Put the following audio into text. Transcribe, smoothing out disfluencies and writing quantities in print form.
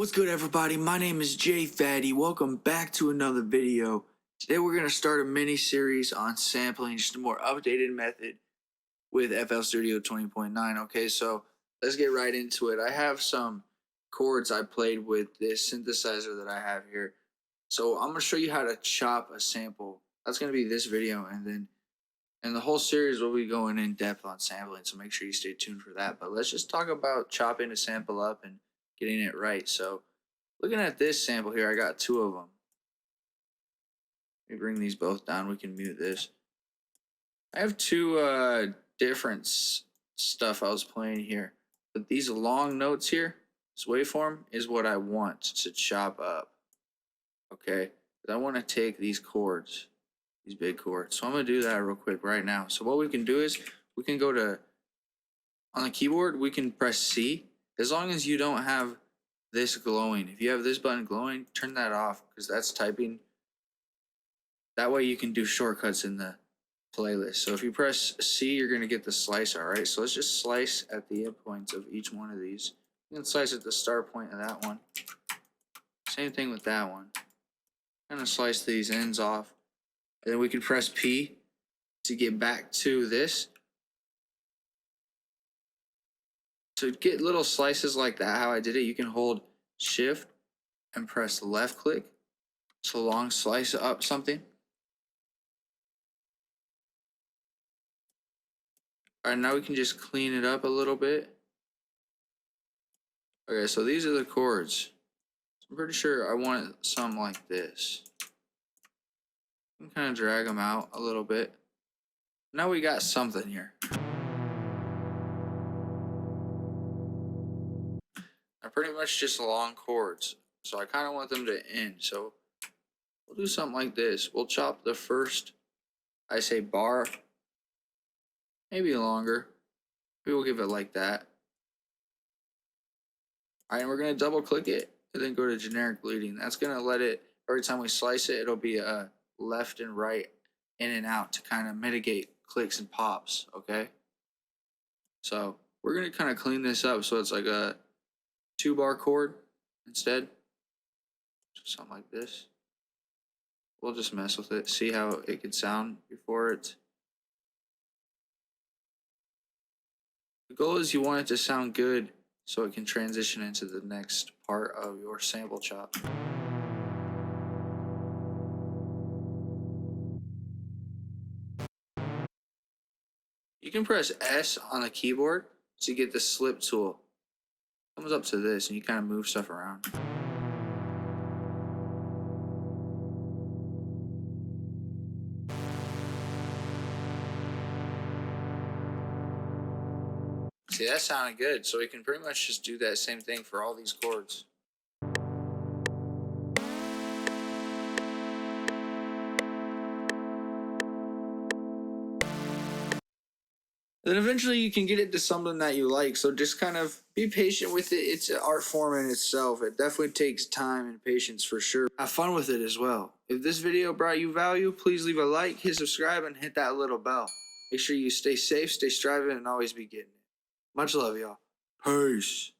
What's good, everybody? My name is Jay Fatty. Welcome back to another video. Today we're going to start a mini series on sampling, just a more updated method with FL Studio 20.9. Okay, so let's get right into it. I have some chords I played with this synthesizer that I have here. So I'm going to show you how to chop a sample. That's going to be this video, and then in the whole series we'll be going in depth on sampling, so make sure you stay tuned for that. But let's just talk about chopping a sample up and getting it right. So looking at this sample here, I got two of them. Let me bring these both down. We can mute this. I have two different stuff I was playing here, but these long notes here, this waveform is what I want to chop up. Okay, but I want to take these chords, these big chords. So I'm gonna do that real quick right now. So what we can do is we can go to, on the keyboard, we can press C. As long as you don't have this glowing. If you have this button glowing, turn that off because that's typing. That way you can do shortcuts in the playlist. So if you press C, you're going to get the slicer. All right, so let's just slice at the endpoints of each one of these. You can slice at the start point of that one. Same thing with that one. Kind of slice these ends off. And then we can press P to get back to this. To get little slices like that, how I did it, you can hold Shift and press left click to long slice up something. Alright, now we can just clean it up a little bit. Okay, so these are the chords. I'm pretty sure I want some like this. You can kind of drag them out a little bit. Now we got something here. Pretty much just long chords, so I kind of want them to end. So we'll do something like this. We'll chop the first, I say, bar, maybe longer. Maybe we'll give it like that. All right, and we're gonna double click it and then go to generic bleeding. That's gonna let it, every time we slice it, it'll be a left and right, in and out, to kind of mitigate clicks and pops. Okay, so we're gonna kind of clean this up so it's like a 2-bar chord instead. Something like this. We'll just mess with it, see how it could sound before it. The goal is you want it to sound good so it can transition into the next part of your sample chop. You can press S on the keyboard to get the slip tool. It comes up to this and you kind of move stuff around. See, that sounded good, so we can pretty much just do that same thing for all these chords. Then eventually you can get it to something that you like, so just kind of be patient with it. It's an art form in itself. It definitely takes time and patience for sure. Have fun with it as well. If this video brought you value, please leave a like, hit subscribe, and hit that little bell. Make sure you stay safe, stay striving, and always be getting it. Much love, y'all. Peace.